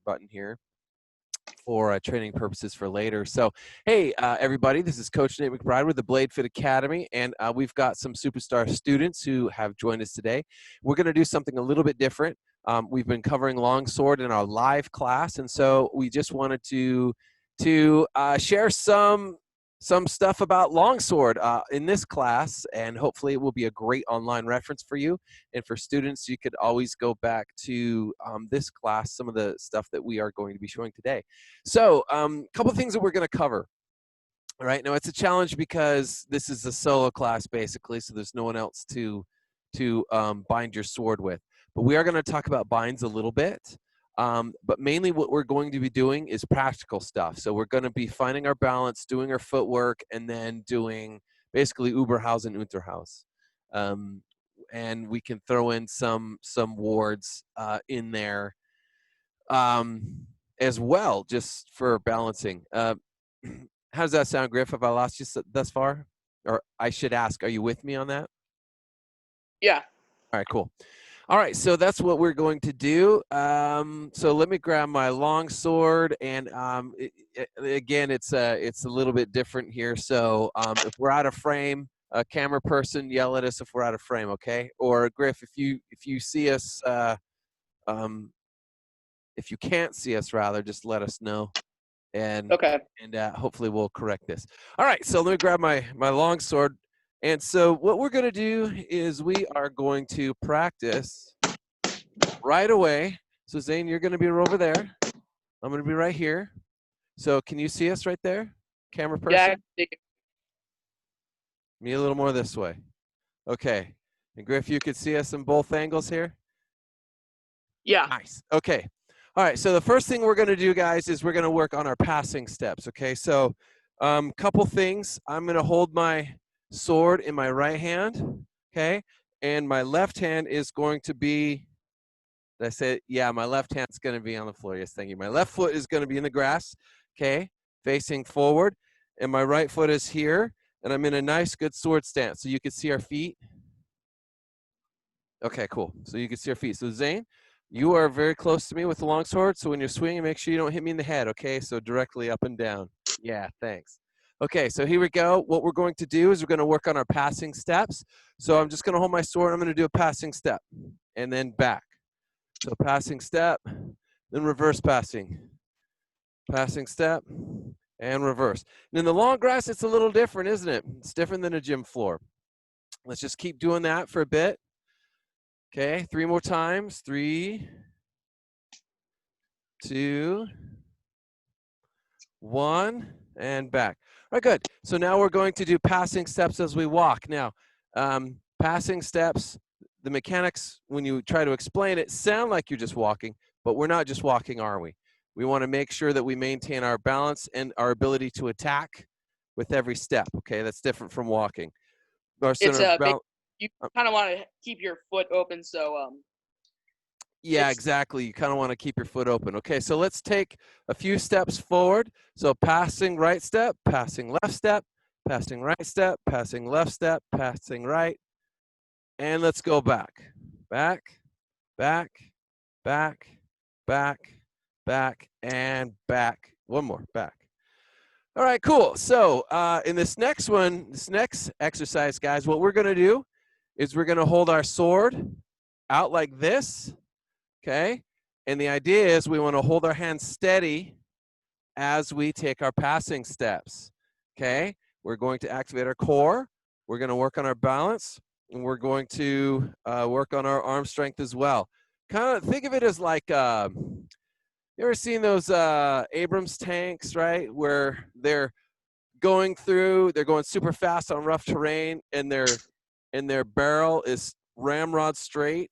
button here for training purposes for later. So, hey, everybody, this is Coach Nate McBride with the Blade Fit Academy, and we've got some superstar students who have joined us today. We're going to do something a little bit different. We've been covering Longsword in our live class, and so we just wanted to share some stuff about Longsword in this class, and hopefully it will be a great online reference for you. And for students, you could always go back to this class, some of the stuff that we are going to be showing today. So a couple of things that we're going to cover. All right, now it's a challenge because this is a solo class basically, so there's no one else to bind your sword with. But we are going to talk about binds a little bit. But mainly what we're going to be doing is practical stuff. So we're going to be finding our balance, doing our footwork, and then doing basically Überhaus and Unterhaus. And we can throw in some wards in there as well, just for balancing. How does that sound, Griff? Have I lost you thus far? Or I should ask, are you with me on that? Yeah. All right, cool. All right, so that's what we're going to do. So let me grab my longsword, and again, it's a little bit different here. So if we're out of frame, a camera person, yell at us if we're out of frame, okay? Or Griff, if you see us, if you can't see us, rather, just let us know, and Okay. And hopefully we'll correct this. All right, so let me grab my longsword. And so what we're going to do is we are going to practice right away. So Zane, you're going to be over there. I'm going to be right here. So can you see us right there, camera person? Yeah. Me a little more this way. Okay. And Griff, you could see us in both angles here? Yeah. Nice. Okay. All right. So the first thing we're going to do, guys, is we're going to work on our passing steps. Okay. So couple things. I'm going to hold my sword in my right hand. Okay. And my left hand is going to be, did I say, yeah, my left hand's going to be on the floor. Yes, thank you. My left foot is going to be in the grass. Okay. Facing forward. And my right foot is here. And I'm in a nice, good sword stance. So you can see our feet. Okay, cool. So you can see our feet. So Zane, you are very close to me with the longsword, so when you're swinging, make sure you don't hit me in the head, okay? So directly up and down. Yeah, thanks. Okay, so here we go. What we're going to do is we're going to work on our passing steps. So I'm just going to hold my sword. I'm going to do a passing step and then back. So passing step, then reverse passing. Passing step and reverse. And in the long grass, it's a little different, isn't it? It's different than a gym floor. Let's just keep doing that for a bit. Okay, 3 more times. 3, 2, 1, and back. All right, good. So now we're going to do passing steps as we walk. Now, passing steps, the mechanics, when you try to explain it, sound like you're just walking, but we're not just walking, are we? We want to make sure that we maintain our balance and our ability to attack with every step, okay? That's different from walking. Our center of balance. You kind of want to keep your foot open, so yeah, exactly. You kind of want to keep your foot open. Okay, so let's take a few steps forward. So passing right step, passing left step, passing right step, passing left step, passing right. And let's go back. Back, back, back, back, back, and back. One more, back. All right, cool. So in this next one, this next exercise, guys, what we're going to do is we're going to hold our sword out like this. Okay, and the idea is we want to hold our hands steady as we take our passing steps. Okay, we're going to activate our core. We're going to work on our balance, and we're going to work on our arm strength as well. Kind of think of it as like, you ever seen those Abrams tanks, right? Where they're going super fast on rough terrain, and their barrel is ramrod straight,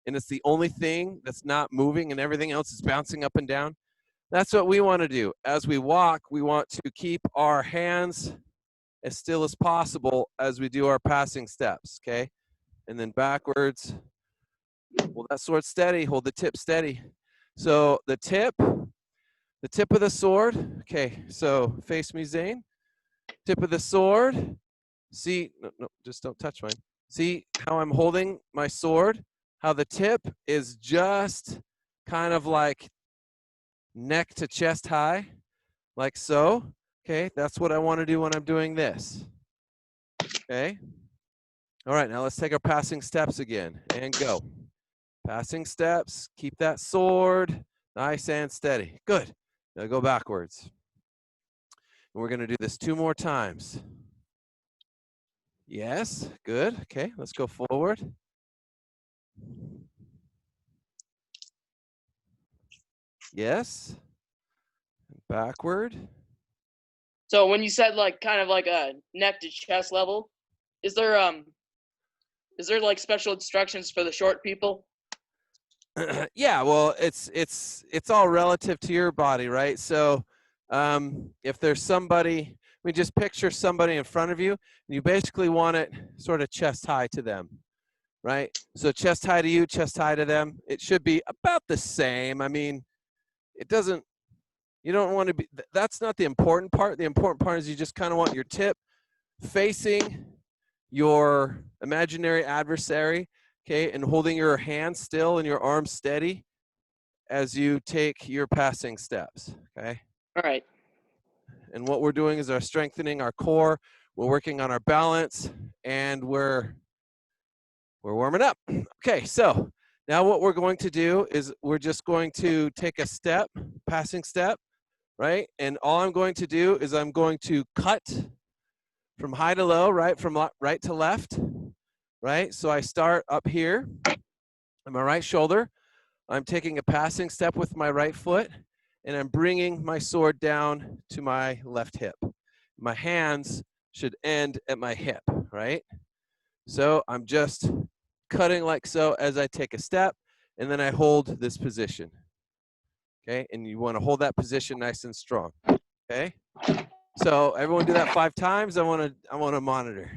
and it's the only thing that's not moving and everything else is bouncing up and down. That's what we want to do. As we walk, we want to keep our hands as still as possible as we do our passing steps, okay? And then backwards. Hold that sword steady. Hold the tip steady. So the tip of the sword, okay, so face me, Zane. Tip of the sword. See, no, just don't touch mine. See how I'm holding my sword? How the tip is just kind of like neck to chest high, like so. Okay, that's what I want to do when I'm doing this. Okay. All right, now let's take our passing steps again and go. Passing steps, keep that sword nice and steady. Good. Now go backwards. And we're going to do this 2 more times. Yes, good. Okay, let's go forward. Yes. Backward. So when you said like kind of like a neck to chest level, is there like special instructions for the short people? Yeah, well, it's all relative to your body, right? So if there's somebody, just picture somebody in front of you, and you basically want it sort of chest high to them, right? So chest high to you, chest high to them. It should be about the same. I mean, it doesn't, you don't want to be, that's not the important part. The important part is you just kind of want your tip facing your imaginary adversary, okay, and holding your hand still and your arm steady as you take your passing steps, okay? All right. And what we're doing is strengthening our core, we're working on our balance, and we're warming up. Okay, so now what we're going to do is we're just going to take a step, passing step, right? And all I'm going to do is I'm going to cut from high to low, right? From right to left, right? So I start up here on my right shoulder. I'm taking a passing step with my right foot, and I'm bringing my sword down to my left hip. My hands should end at my hip, right? So I'm just cutting like so as I take a step, and then I hold this position, okay? And you want to hold that position nice and strong, okay? So everyone do that 5 times. I want to monitor.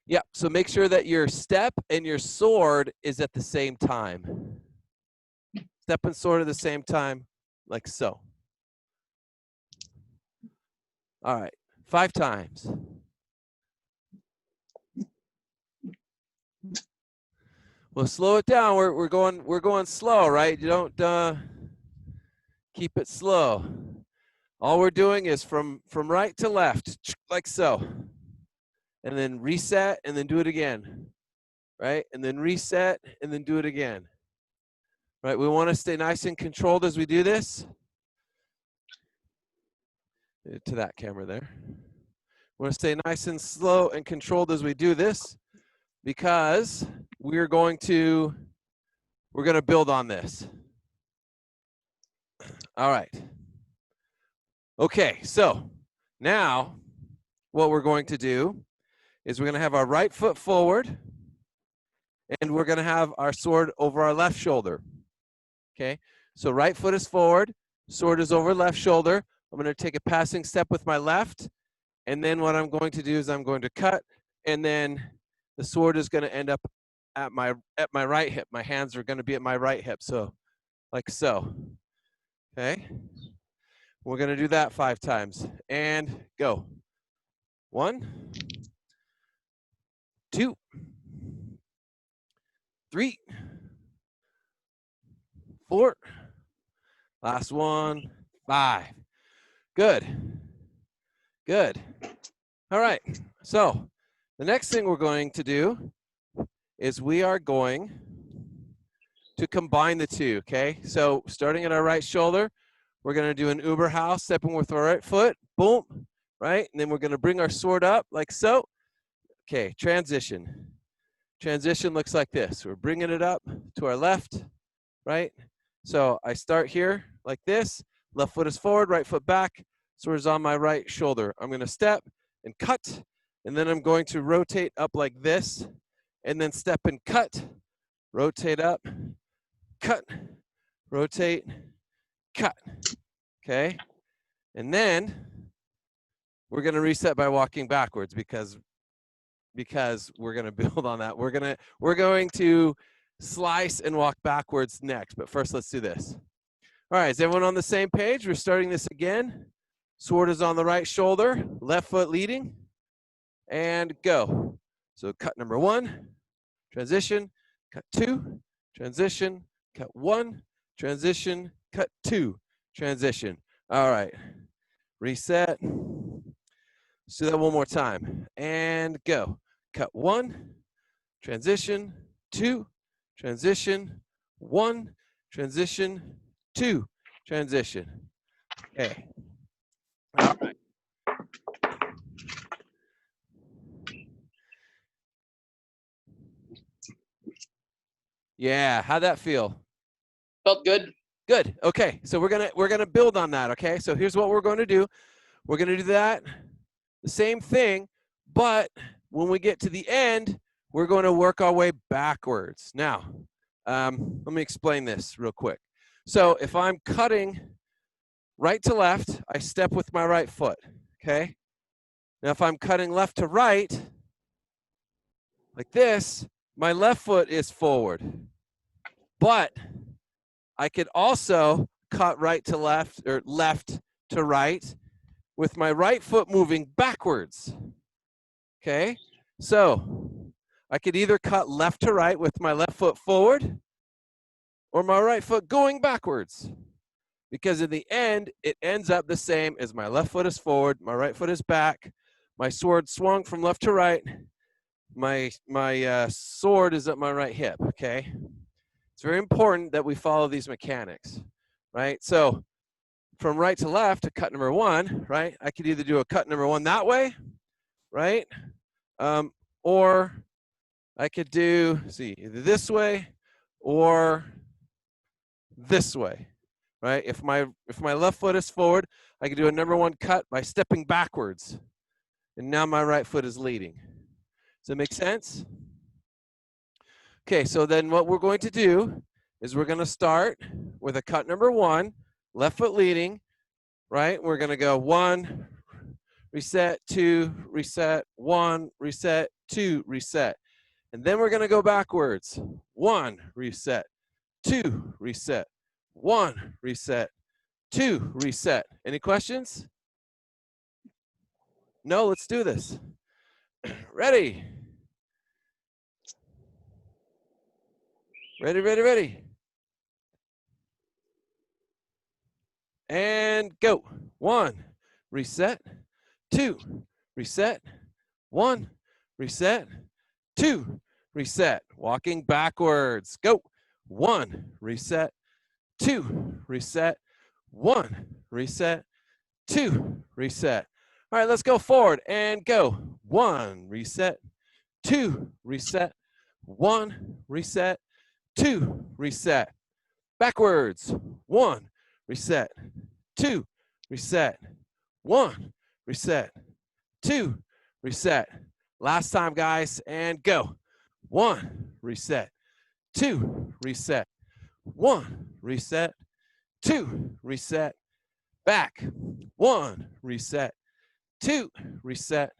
Yeah, so make sure that your step and your sword is at the same time. Step and sword at the same time, like so. All right, 5 times. Well, slow it down. We're going slow, right? You don't keep it slow. All we're doing is from right to left, like so. And then reset, and then do it again, right? And then reset, and then do it again. Right, we want to stay nice and controlled as we do this. To that camera there. We want to stay nice and slow and controlled as we do this, because we're going to build on this. All right. Okay, so now what we're going to do is we're going to have our right foot forward, and we're going to have our sword over our left shoulder. Okay, so right foot is forward, sword is over left shoulder. I'm going to take a passing step with my left, and then what I'm going to do is I'm going to cut, and then the sword is going to end up at my right hip. My hands are going to be at my right hip, so like so. Okay, we're going to do that 5 times, and go. 1, 2, 3, 4. Last one, 5. Good. Good. All right. So the next thing we're going to do is we are going to combine the two, okay? So starting at our right shoulder, we're going to do an Uber house, stepping with our right foot, boom, right? And then we're going to bring our sword up like so. Okay, transition. Transition looks like this. We're bringing it up to our left, right? So I start here like this. Left foot is forward, right foot back. Sword is on my right shoulder. I'm going to step and cut, and then I'm going to rotate up like this, and then step and cut, rotate up, cut, rotate, cut, okay? And then we're going to reset by walking backwards because we're going to build on that. We're going to slice and walk backwards next, but first let's do this. All right, is everyone on the same page? We're starting this again. Sword is on the right shoulder, left foot leading, and go. So cut number 1, transition, cut 2, transition, cut 1, transition, cut 2, transition. All right, reset. Let's do that one more time. And go. Cut 1, transition, 2, transition, 1, transition, 2, transition. Okay. All right. Yeah, how'd that feel? Felt good. Good. Okay, so we're gonna build on that. Okay, so here's what we're going to do. We're gonna do that, the same thing, but when we get to the end, we're going to work our way backwards. Now, let me explain this real quick. So if I'm cutting right to left, I step with my right foot. Okay. Now if I'm cutting left to right, like this, my left foot is forward. But I could also cut right to left or left to right with my right foot moving backwards. Okay, so I could either cut left to right with my left foot forward or my right foot going backwards, because in the end, it ends up the same as my left foot is forward, my right foot is back, my sword swung from left to right, my sword is at my right hip. Okay, it's very important that we follow these mechanics, right? So from right to left, to cut number 1, right? I could either do a cut number 1 that way, right? Or I could do, see, either this way or this way, right? If my left foot is forward, I could do a number 1 cut by stepping backwards, and now my right foot is leading. Does that make sense? Okay, so then what we're going to do is we're going to start with a cut number 1, left foot leading, right? We're going to go 1, reset, 2, reset, 1, reset, 2, reset. And then we're going to go backwards. 1, reset, 2, reset, 1, reset, 2, reset. Any questions? No, let's do this. Ready? Ready, ready, ready. And go. 1, reset, 2, reset, 1, reset, 2, reset. Walking backwards. Go. 1, reset, 2, reset, 1, reset, 2, reset. All right, let's go forward and go. 1, reset, 2, reset, 1, reset, 2, reset. Backwards. 1, reset, 2, reset, 1, reset, 2, reset. Last time, guys, and go. 1, reset, 2, reset, 1, reset, 2, reset. Back. 1, reset, 2, reset,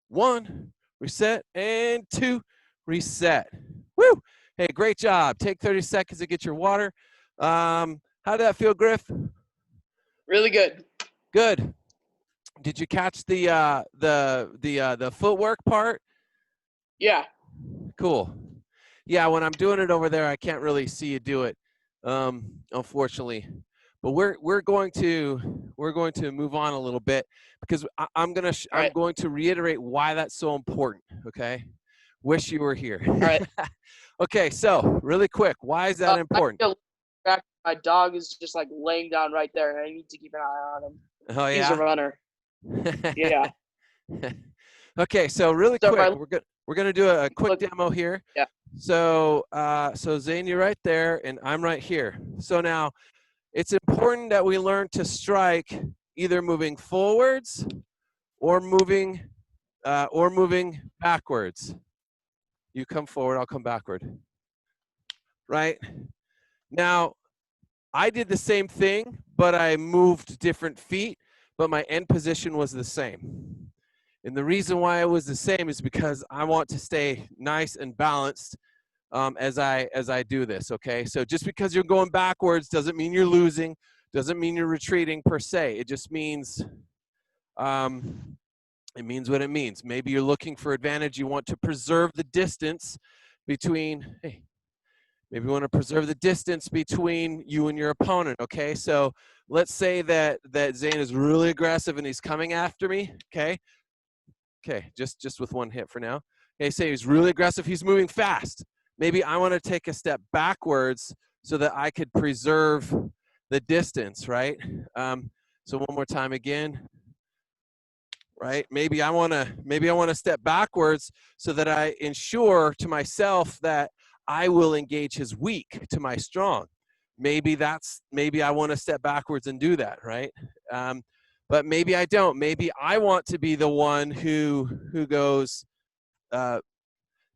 1, reset, and 2, reset. Woo! Hey, great job. Take 30 seconds to get your water. How did that feel, Griff? Really good. Good. Did you catch the footwork part? Yeah. Cool. Yeah, when I'm doing it over there, I can't really see you do it, unfortunately. But we're going to move on a little bit, because I'm going to reiterate why that's so important. Okay. Wish you were here. All right. Okay, so really quick, why is that important? My dog is just like laying down right there, and I need to keep an eye on him. Oh yeah. He's a runner. Yeah. Okay, so really quick, we're gonna do a quick demo here. Yeah. So Zane, you're right there, and I'm right here. So now, it's important that we learn to strike either moving forwards or moving backwards. You come forward, I'll come backward. Right? Now, I did the same thing, but I moved different feet, but my end position was the same. And the reason why it was the same is because I want to stay nice and balanced as I do this, okay? So just because you're going backwards doesn't mean you're losing, doesn't mean you're retreating per se. It just means, it means what it means. Maybe you're looking for advantage. You want to preserve the distance between, Maybe you want to preserve the distance between you and your opponent, okay? So let's say that Zane is really aggressive and he's coming after me, okay? Okay, just with one hit for now. Okay, say he's really aggressive, he's moving fast. Maybe I want to take a step backwards so that I could preserve the distance, right? So one more time again, right? Maybe I want to step backwards so that I ensure to myself that I will engage his weak to my strong. Maybe I want to step backwards and do that, right? But maybe I don't. Maybe I want to be the one who goes.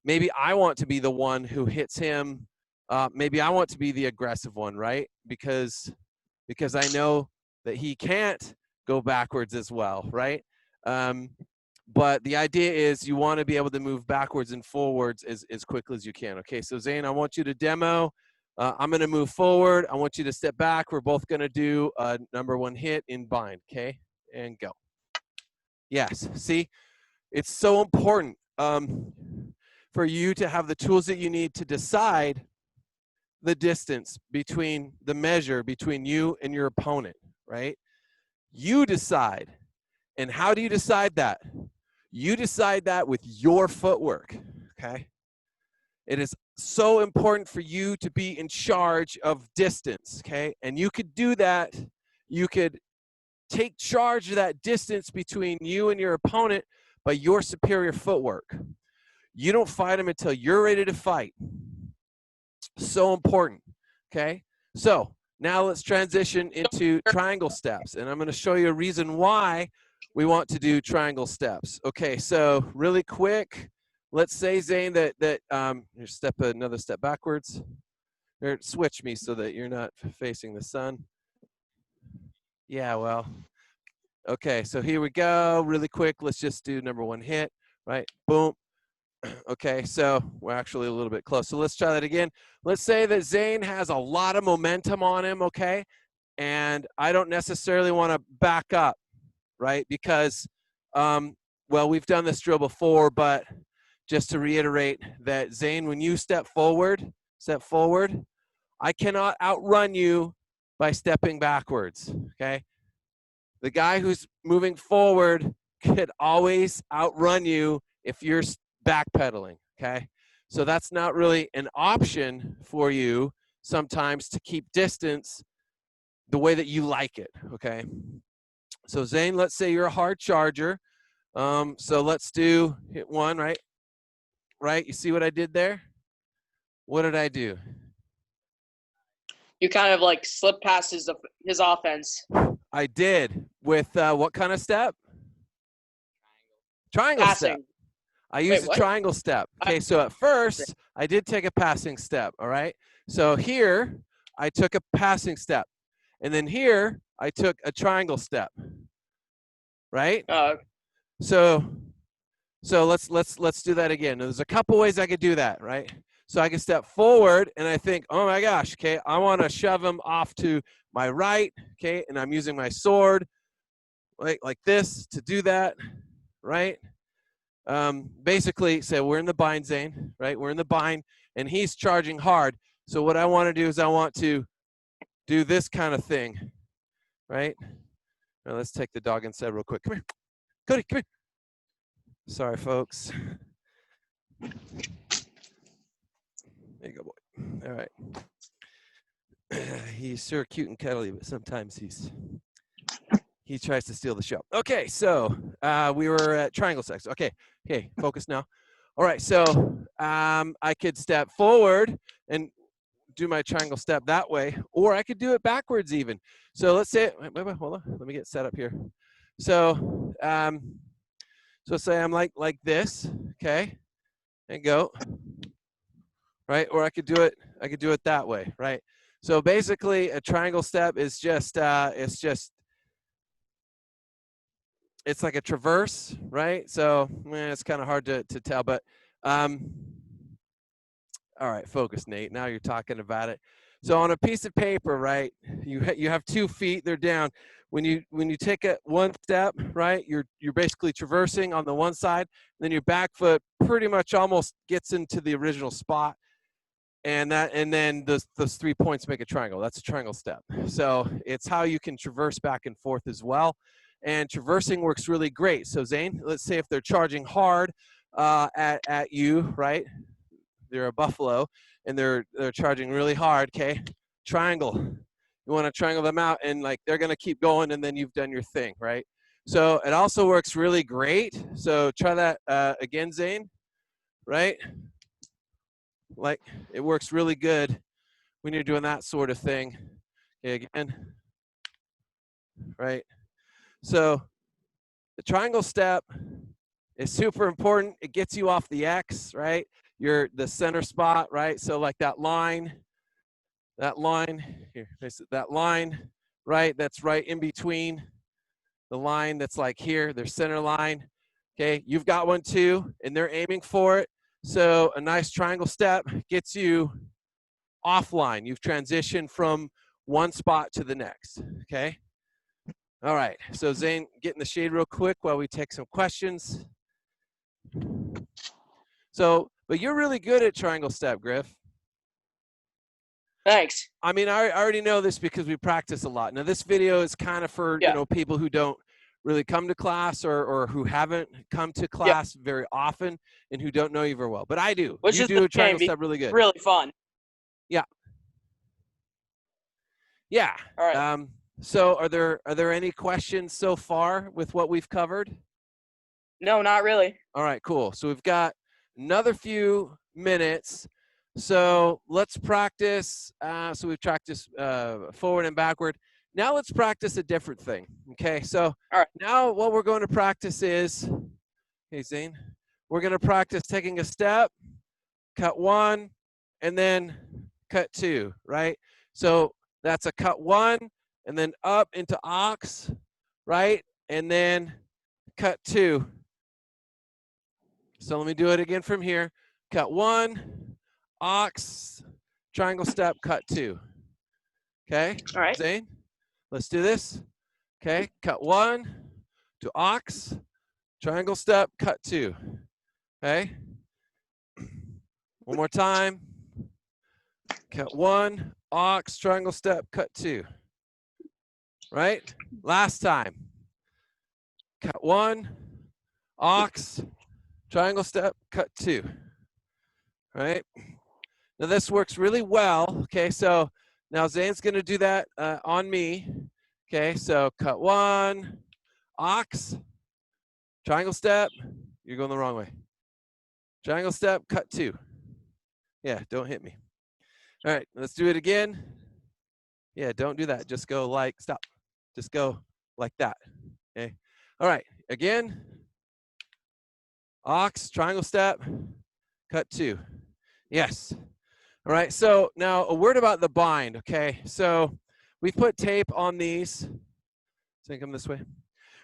Maybe I want to be the one who hits him. Maybe I want to be the aggressive one, right? Because I know that he can't go backwards as well, right? But the idea is you want to be able to move backwards and forwards as quickly as you can. Okay, so Zane, I want you to demo. I'm going to move forward. I want you to step back. We're both going to do a number 1 hit in bind, okay? And go. Yes, see, it's so important for you to have the tools that you need to decide the distance between the measure between you and your opponent, right? You decide. And how do you decide that? You decide that with your footwork, okay? It is so important for you to be in charge of distance, okay? And you could do that. You could take charge of that distance between you and your opponent by your superior footwork. You don't fight them until you're ready to fight. So important, okay? So now let's transition into triangle steps. And I'm going to show you a reason why we want to do triangle steps. Okay, so really quick, let's say, Zane, that step another step backwards. Or switch me so that you're not facing the sun. Yeah, well, okay, so here we go. Really quick, let's just do number 1 hit, right? Boom. Okay, so we're actually a little bit close. So let's try that again. Let's say that Zane has a lot of momentum on him, okay? And I don't necessarily want to back up, right? Because, well, we've done this drill before, but just to reiterate that, Zane, when you step forward, I cannot outrun you by stepping backwards, okay? The guy who's moving forward could always outrun you if you're backpedaling, okay? So that's not really an option for you sometimes to keep distance the way that you like it, okay? So Zane, let's say you're a hard charger. So let's do hit 1, right? Right, you see what I did there? What did I do? You kind of like slip past his offense. I did. With what kind of step? Triangle Passing. step. I used a triangle step. Okay, so at first, I did take a passing step, all right? So here, I took a passing step. And then here, I took a triangle step, right? So let's do that again. There's a couple ways I could do that, right? So I can step forward, and I think, oh my gosh, okay, I want to shove him off to my right, okay, and I'm using my sword, like this to do that, right? Basically, say we're in the bind, Zane, right? We're in the bind, and he's charging hard. So what I want to do is I want to do this kind of thing, right? Now let's take the dog inside real quick. Come here. Cody, come here. Sorry, folks. There you go, boy. All right. He's sure cute and cuddly, but sometimes he tries to steal the show. Okay, so we were at triangle sex. Okay, focus now. All right, so I could step forward and do my triangle step that way, or I could do it backwards even. So let's say, wait, hold on, let me get set up here. So, so say I'm like this, okay, and go, right? Or I could do it that way, right? So basically, a triangle step is just, it's like a traverse, right? So it's kind of hard to tell, but all right, focus, Nate. Now you're talking about it. So on a piece of paper, right? You have 2 feet. They're down. When you take one step, right? You're basically traversing on the one side. Then your back foot pretty much almost gets into the original spot. and then those 3 points make a triangle. That's a triangle step. So it's how you can traverse back and forth as well. And traversing works really great. So Zane, let's say if they're charging hard at you, right? They're a buffalo and they're charging really hard, okay? Triangle. You want to triangle them out, and like they're gonna keep going, and then you've done your thing, right? So it also works really great. So try that again, Zane, right? Like it works really good when you're doing that sort of thing. Okay, again, right? So the triangle step is super important. It gets you off the X, right? You're the center spot, right? So like that line here, that line, right? That's right in between the line that's like here, their center line. Okay, you've got one too, and they're aiming for it. So a nice triangle step gets you offline. You've transitioned from one spot to the next, okay? All right, so Zane, get in the shade real quick while we take some questions. So, but you're really good at triangle step, Griff. Thanks. I mean, I already know this because we practice a lot. Now, this video is kind of for, you know, people who don't really come to class or who haven't come to class very often and who don't know you very well. But I do. Which you is do a triangle step really good. Really fun. Yeah. Yeah. All right. So are there any questions so far with what we've covered? No, not really. All right, cool. So we've got another few minutes. So let's practice. So we've practiced forward and backward. Now let's practice a different thing. Okay, so all right. Now what we're going to practice is, hey Zane, we're going to practice taking a step, cut one, and then cut two, right? So that's a cut one, and then up into ox, right? And then cut two. So let me do it again from here. Cut one, ox, triangle step, cut two. Okay? All right. Zane, let's do this. Okay, cut one to ox, triangle step, cut two. Okay? One more time. Cut one, ox, triangle step, cut two. Right? Last time. Cut one, ox, triangle step, cut two. Right? Now this works really well. Okay, so now Zane's going to do that on me. Okay, so cut one, ox, triangle step. You're going the wrong way. Triangle step, cut two. Yeah, don't hit me. All right, let's do it again. Yeah, don't do that. Just go like, stop. Just go like that. Okay. All right, again. Ox, triangle step, cut two. Yes. All right, so now a word about the bind, okay? So we put tape on these. So come this way.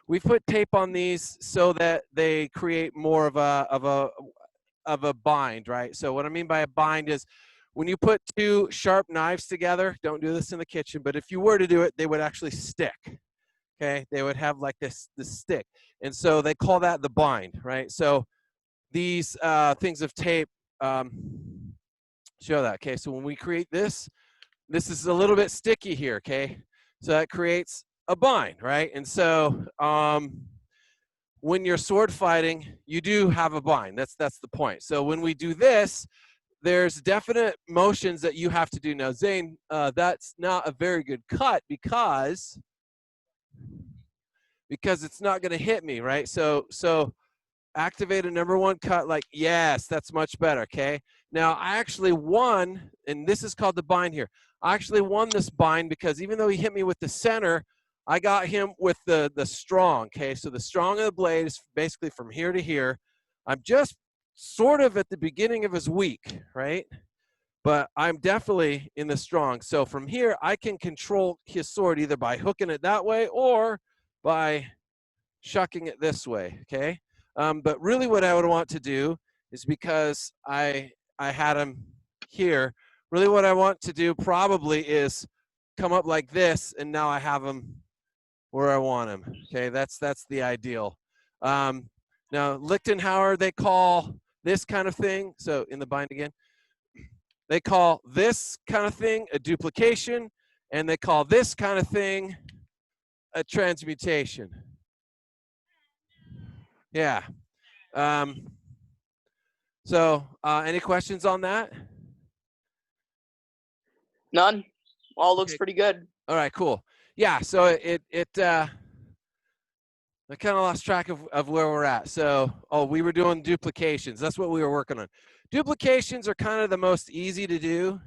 We put tape on these so that they create more of a bind, right? So what I mean by a bind is when you put two sharp knives together, don't do this in the kitchen, but if you were to do it, they would actually stick, okay? They would have like this stick. And so they call that the bind, right? So these things of tape show that, okay? So when we create this is a little bit sticky here, okay? So that creates a bind, right? And so when you're sword fighting, you do have a bind. That's the point. So when we do this, there's definite motions that you have to do. Now, Zane, that's not a very good cut because it's not going to hit me, right? So activate a number one cut, like, yes, that's much better, okay? Now, I actually won, and this is called the bind here. I actually won this bind because even though he hit me with the center, I got him with the strong, okay? So the strong of the blade is basically from here to here. I'm just sort of at the beginning of his weak, right? But I'm definitely in the strong. So from here, I can control his sword either by hooking it that way or by shucking it this way, okay? But really what I would want to do is, because I had him here, really what I want to do probably is come up like this, and now I have him where I want him, okay? That's the ideal. Now, Lichtenhauer, they call this kind of thing, so in the bind again, they call this kind of thing a duplication, and they call this kind of thing a transmutation. Yeah. So any questions on that? None. All looks Okay. pretty good. All right, cool. Yeah, so I kind of lost track of where we're at. So, we were doing duplications. That's what we were working on. Duplications are kind of the most easy to do.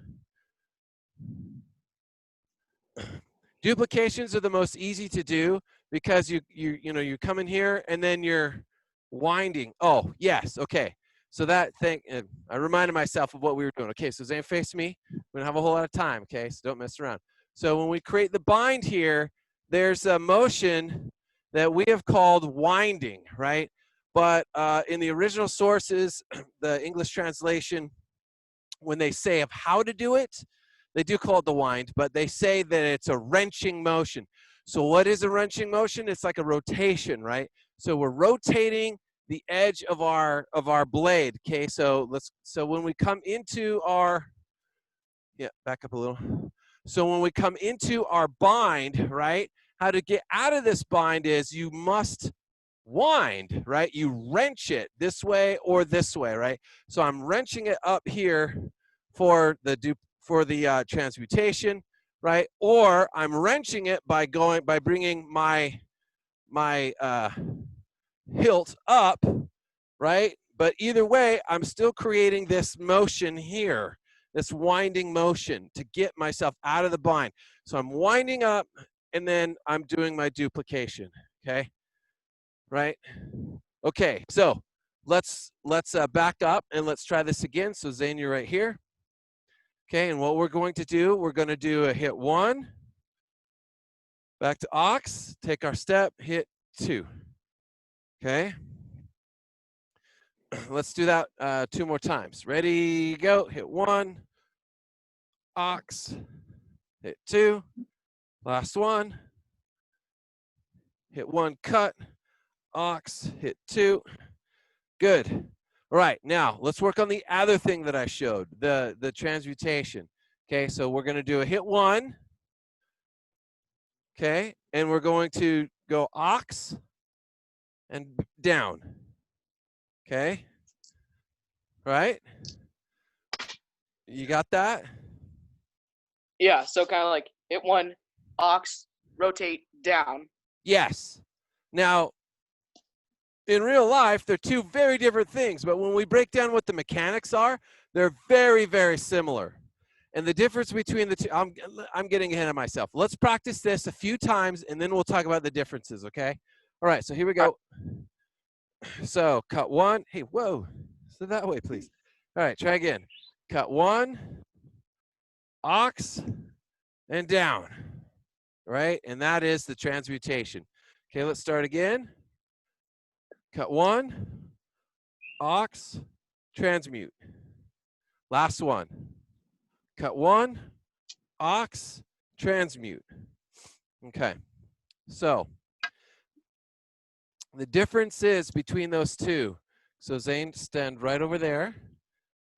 Duplications are the most easy to do because you come in here and then you're winding. Oh, yes, okay. So that thing, I reminded myself of what we were doing. Okay, so Zane, face me. We don't have a whole lot of time, okay? So don't mess around. So when we create the bind here, there's a motion that we have called winding, right? But in the original sources, the English translation, when they say of how to do it, they do call it the wind, but they say that it's a wrenching motion. So what is a wrenching motion? It's like a rotation, right? So we're rotating the edge of our blade. Okay, so when we come into our, back up a little. So when we come into our bind, right? How to get out of this bind is you must wind, right? You wrench it this way or this way, right? So I'm wrenching it up here for the transmutation, right? Or I'm wrenching it by bringing my hilt up, right? But either way, I'm still creating this motion here, this winding motion to get myself out of the bind. So I'm winding up and then I'm doing my duplication, okay? Right? Okay, so let's back up and let's try this again. So Zane, you're right here. Okay, and what we're going to do, we're going to do a hit 1, back to ox, take our step, hit 2. Okay, let's do that 2 more times. Ready, go, hit 1, ox, hit 2, last one, hit 1, cut, ox, hit 2. Good. All right, now let's work on the other thing that I showed, the transmutation. Okay, so we're going to do a hit 1. Okay, and we're going to go ox and down. Okay, right? You got that? Yeah, so kind of like hit 1, ox, rotate, down. Yes. Now, in real life, they're two very different things, but when we break down what the mechanics are, they're very, very similar. And the difference between the two, I'm getting ahead of myself. Let's practice this a few times, and then we'll talk about the differences, okay? All right, so here we go. So cut 1. Hey, whoa. So that way, please. All right, try again. Cut 1, ox, and down. Right? And that is the transmutation. Okay, let's start again. Cut 1, ox, transmute. Last one. Cut 1, ox, transmute. Okay, so the difference is between those two. So Zane, stand right over there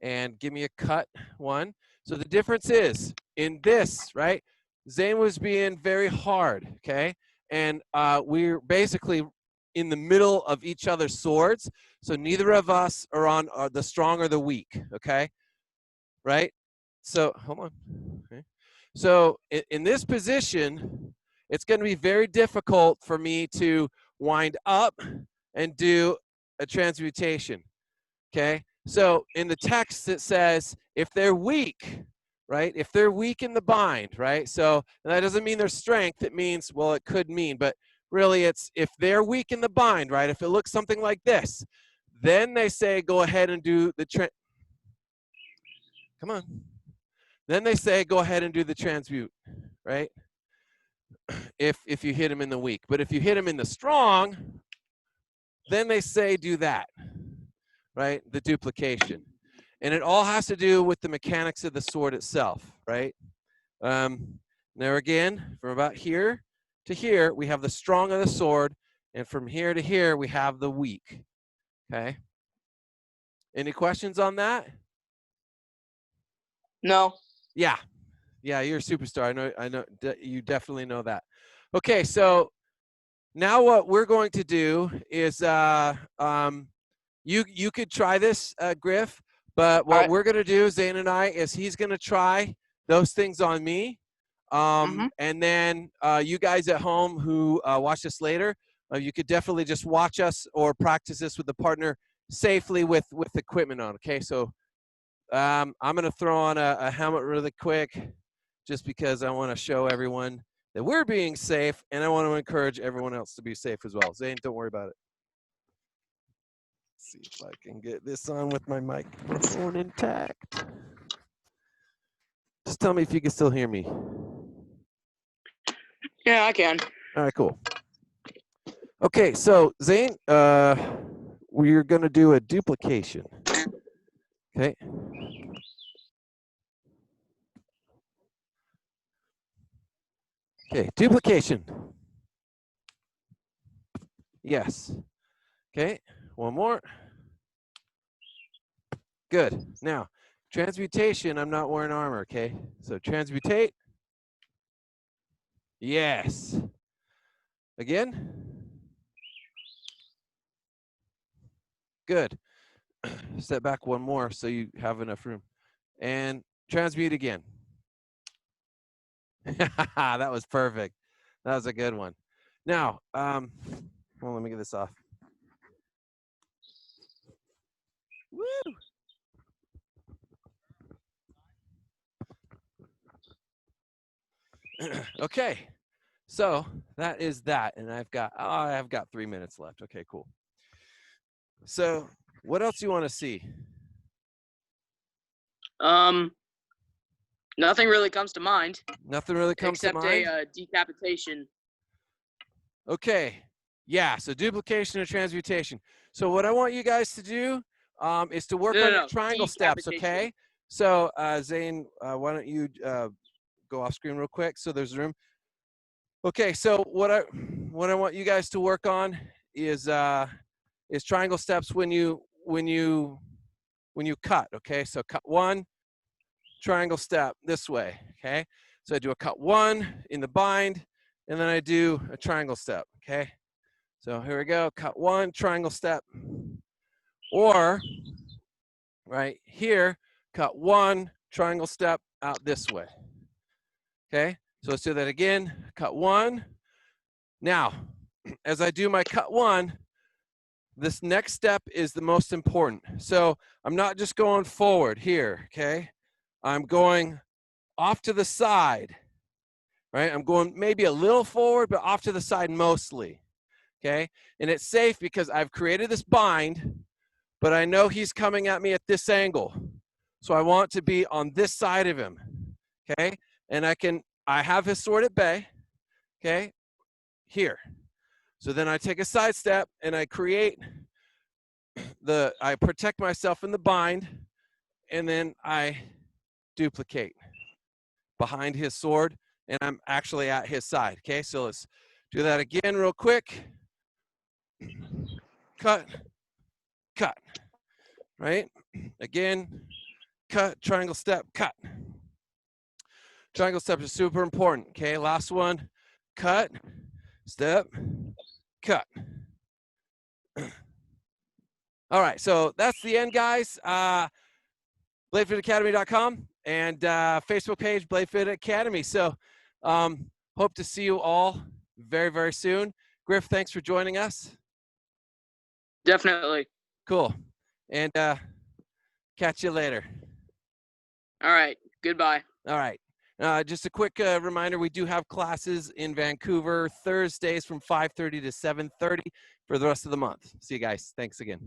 and give me a cut 1. So the difference is in this, right? Zane was being very hard, okay? And we're basically in the middle of each other's swords. So neither of us are on the strong or the weak, okay? Right? So, hold on. Okay. So in this position, it's going to be very difficult for me to wind up and do a transmutation, okay? So in the text, it says if they're weak, right? If they're weak in the bind, right? So that doesn't mean their strength. It means, well, it could mean, but really it's if they're weak in the bind, right? If it looks something like this, then they say go ahead and do the come on. Then they say go ahead and do the transmute, right? If you hit him in the weak. But if you hit him in the strong, then they say do that, right? The duplication. And it all has to do with the mechanics of the sword itself, right? There again, from about here to here, we have the strong of the sword, and from here to here, we have the weak, okay? Any questions on that? No. Yeah. Yeah, you're a superstar. I know you definitely know that. Okay, so now what we're going to do is you could try this, Griff, but All what right. we're going to do, Zane and I, is he's going to try those things on me. Mm-hmm. And then you guys at home who watch this later, you could definitely just watch us or practice this with the partner safely with equipment on, okay? So I'm going to throw on a helmet really quick just because I want to show everyone that we're being safe, and I want to encourage everyone else to be safe as well. Zane, don't worry about it. Let's see if I can get this on with my microphone intact. Just tell me if you can still hear me. Yeah, I can. All right, cool. Okay, so Zane, we're going to do a duplication. Okay. Okay, duplication. Yes. Okay, one more. Good. Now, transmutation, I'm not wearing armor, okay? So transmutate. Yes. Again. Good. Step back one more so you have enough room. And transmute again. That was perfect. That was a good one. Now, well, let me get this off. Woo! Okay, so that is that, and I've got 3 minutes left. Okay, cool. So, what else do you want to see? Nothing really comes to mind. Nothing really comes to mind? Except a decapitation. Okay, yeah, so duplication and transmutation. So what I want you guys to do is to work on your triangle steps, okay? So Zane, why don't you go off screen real quick so there's room. Okay, so what I want you guys to work on is triangle steps when you cut, okay? So cut one, triangle step this way, okay? So I do a cut one in the bind, and then I do a triangle step, okay? So here we go, cut one, triangle step. Or right here, cut one, triangle step out this way. Okay, so let's do that again, cut one. Now, as I do my cut one, this next step is the most important. So I'm not just going forward here, okay? I'm going off to the side, right? I'm going maybe a little forward, but off to the side mostly, okay? And it's safe because I've created this bind, but I know he's coming at me at this angle. So I want to be on this side of him, okay? And I have his sword at bay, okay, here. So then I take a side step and I I protect myself in the bind, and then I duplicate behind his sword, and I'm actually at his side, okay? So let's do that again real quick. Cut, cut, right? Again, cut, triangle step, cut. Triangle steps are super important, okay? Last one, cut, step, cut. All right, so that's the end, guys. BladeFitAcademy.com and Facebook page, BladeFit Academy. So hope to see you all very, very soon. Griff, thanks for joining us. Definitely. Cool. And catch you later. All right. Goodbye. All right. Just a quick reminder, we do have classes in Vancouver Thursdays from 5:30 to 7:30 for the rest of the month. See you guys. Thanks again.